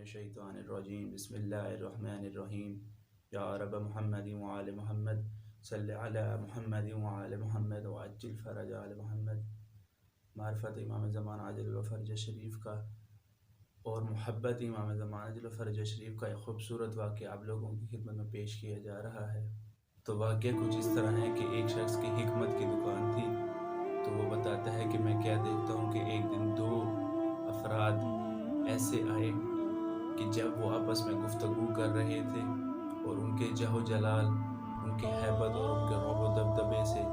मिनश्शैतानिर्रजीम बिस्मिल्लाहिर्रहमानिर्रहीम या रब मुहम्मद व आल मुहम्मद सल्लि अला मुहम्मद व आल मुहम्मद व अज्जिल फरज आल मुहम्मद। मार्फत इमाम ज़मान अजल व फरज शरीफ का और मोहब्बत इमाम ज़मान अजल व फरज शरीफ का एक खूबसूरत वाक़या आप लोगों की खिदमत में पेश किया जा रहा है। तो वाक़या कुछ इस तरह है कि एक शख्स की हिकमत की दुकान थी। तो वो बताता है कि मैं क्या देखता हूँ कि एक दिन दो अफराद ऐसे आए कि जब वो आपस में गुफ्तगू कर रहे थे और उनके जहो जलाल, उनकी हैबत और उनके रौब दबदबे से,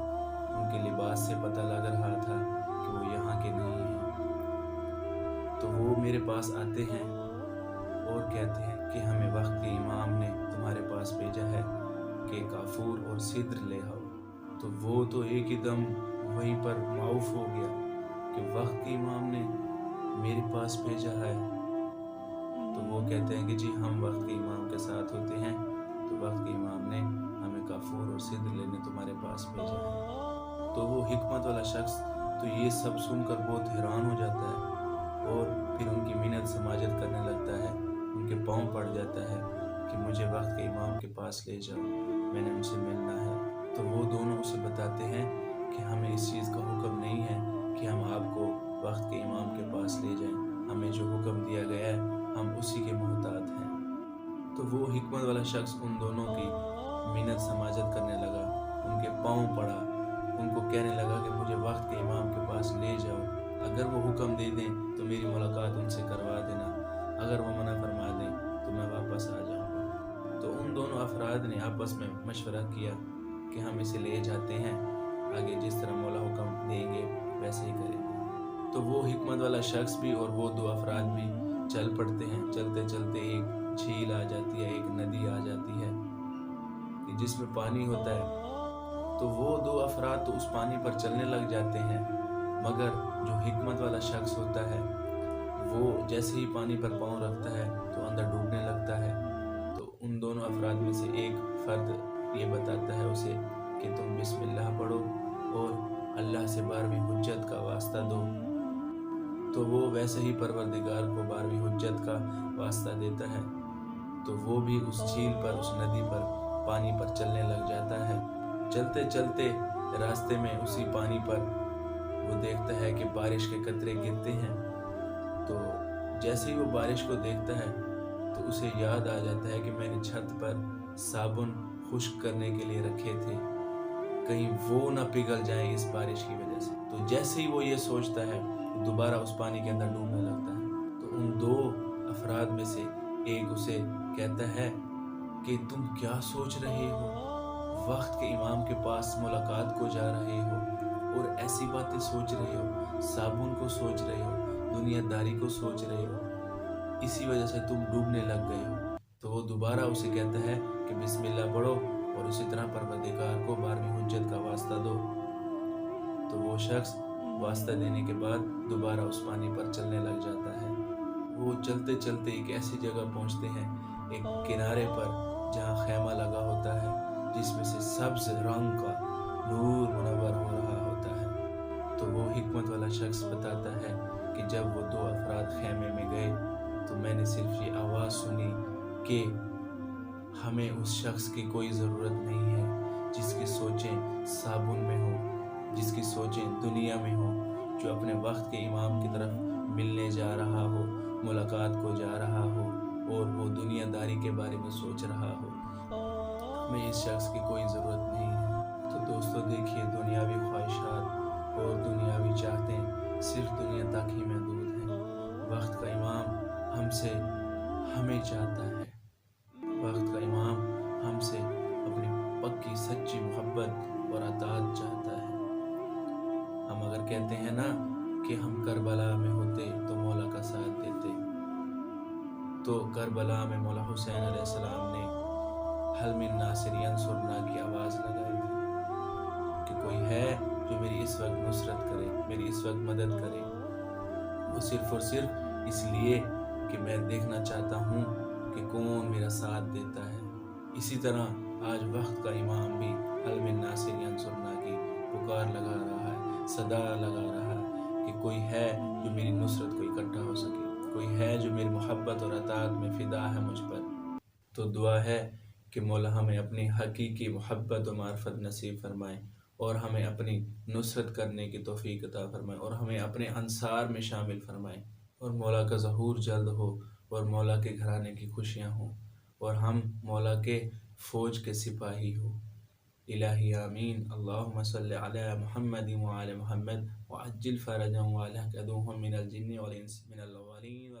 उनके लिबास से पता लग रहा था कि वो यहाँ के नहीं हैं। तो वो मेरे पास आते हैं और कहते हैं कि हमें वक्त के इमाम ने तुम्हारे पास भेजा है कि काफूर और सिद्र ले आओ। तो वो तो एक ही दम वहीं पर माऊफ हो गया कि वक्त के इमाम ने मेरे पास भेजा है। तो वो कहते हैं कि जी हम वक्त के इमाम के साथ होते हैं, तो वक्त के इमाम ने हमें काफूर और सिद्र लेने तुम्हारे पास भेजा है। तो वो हिकमत वाला शख्स तो ये सब सुनकर बहुत हैरान हो जाता है और फिर उनकी मिन्नत समाजत करने लगता है, उनके पाँव पड़ जाता है कि मुझे वक्त के इमाम के पास ले जाओ, मैंने उनसे मिलना है। तो वो दोनों उसे बताते हैं कि हमें इस चीज़ का हुक्म नहीं है कि हम आपको वक्त के इमाम के पास ले जाएं, हमें जो हुक्म दिया गया है हम उसी के मोहताज हैं। तो वो हिकमत वाला शख्स उन दोनों की मिन्नत समाजत करने लगा, उनके पाँव पड़ा, उनको कहने लगा कि मुझे वक्त के इमाम के पास ले जाओ, अगर वो हुक्म दे दें तो मेरी मुलाकात उनसे करवा देना, अगर वो मना फरमा दें तो मैं वापस आ जाऊँगा। तो उन दोनों अफराद ने आपस में मशवरा किया कि हम इसे ले जाते हैं, आगे जिस तरह मौला हुक्म देंगे वैसे ही करेंगे। तो वो हिकमत वाला शख्स भी और वो दो अफराद भी चल पड़ते हैं। चलते चलते एक झील आ जाती है, एक नदी आ जाती है कि जिसमें पानी होता है। तो वो दो अफराद तो उस पानी पर चलने लग जाते हैं, मगर जो हिकमत वाला शख्स होता है वो जैसे ही पानी पर पाँव रखता है तो अंदर डूबने लगता है। तो उन दोनों अफराद में से एक फ़र्द ये बताता है उसे कि तुम बिस्मिल्लाह पढ़ो और अल्लाह से 12वीं हुज्जत का वास्ता दो। तो वो वैसे ही परवरदिगार को 12वीं हुज्जत का वास्ता देता है। तो वो भी उस झील पर, उस नदी पर, पानी पर चलने लग जाता है। चलते चलते रास्ते में उसी पानी पर वो देखता है कि बारिश के कतरे गिरते हैं। तो जैसे ही वो बारिश को देखता है तो उसे याद आ जाता है कि मैंने छत पर साबुन खुश्क करने के लिए रखे थे, कहीं वो ना पिघल जाए इस बारिश की वजह से। तो जैसे ही वो ये सोचता है दोबारा उस पानी के अंदर डूबने लगता है। तो उन दो अफराद में से एक उसे कहता है कि तुम क्या सोच रहे हो, वक्त के इमाम के पास मुलाकात को जा रहे हो और ऐसी बातें सोच रहे हो, साबुन को सोच रहे हो, दुनियादारी को सोच रहे हो, इसी वजह से तुम डूबने लग गए हो। तो वो दोबारा उसे कहता है कि बिस्मिल्लाह पढ़ो और उसी तरह परवरदिगार को 12वीं हुज्जत का वास्ता दो। तो वो शख्स वास्ता देने के बाद दोबारा उस पानी पर चलने लग जाता है। वो चलते चलते एक ऐसी जगह पहुंचते हैं, एक किनारे पर जहां खैमा लगा होता है, जिसमें से सब्ज रंग का नूर मुनव्वर हो रहा होता है। तो वो हिकमत वाला शख्स बताता है कि जब वो दो अफराद खैमे में गए तो मैंने सिर्फ ये आवाज़ सुनी कि हमें उस शख्स की कोई ज़रूरत नहीं है जिसकी सोचें साबुन में हो, जिसकी सोचें दुनिया में हो, जो अपने वक्त के इमाम की तरफ मिलने जा रहा हो, मुलाकात को जा रहा हो और वो दुनियादारी के बारे में सोच रहा हो। हमें इस शख्स की कोई ज़रूरत नहीं है। तो दोस्तों देखिए, दुनियावी ख्वाहिशात और दुनियावी चाहतें सिर्फ दुनिया तक ही महदूद हैं। वक्त का इमाम हमसे हमें चाहता है, वक्त का इमाम हमसे अपनी पक्की सच्ची मोहब्बत और अताअत चाहता है। हम अगर कहते हैं ना कि हम करबला में होते तो मौला का साथ देते, तो करबला में मौला हुसैन अलैहिस्सलाम ने हल मिन नासिर यंसुरना की आवाज़ लगाई थी कि कोई है जो मेरी इस वक्त नुसरत करे, मेरी इस वक्त मदद करे। वो सिर्फ़ और सिर्फ इसलिए कि मैं देखना चाहता हूँ कि कौन मेरा साथ देता है। इसी तरह आज वक्त का इमाम भी हल मिन नासिर यंसुरना की पुकार लगा रहा है, सदा लगा रहा है कि कोई है जो मेरी नुसरत को इकट्ठा हो सके। کوئی ہے جو میری محبت اور اطاعت میں فدا ہے مجھ پر، تو دعا ہے کہ مولا ہمیں اپنی حقیقی محبت و معرفت نصیب فرمائے، اور ہمیں اپنی نصرت کرنے کی توفیق عطا فرمائے، اور ہمیں اپنے انصار میں شامل فرمائے، اور مولا کا ظہور جلد ہو، اور مولا کے گھرانے کی خوشیاں ہوں، اور ہم مولا کے فوج کے سپاہی ہوں۔ الہی آمین۔ اللہم صلی علی محمد وعلی محمد وعجل فرجهم وعلى كدوهم من الجن والانس من الاولین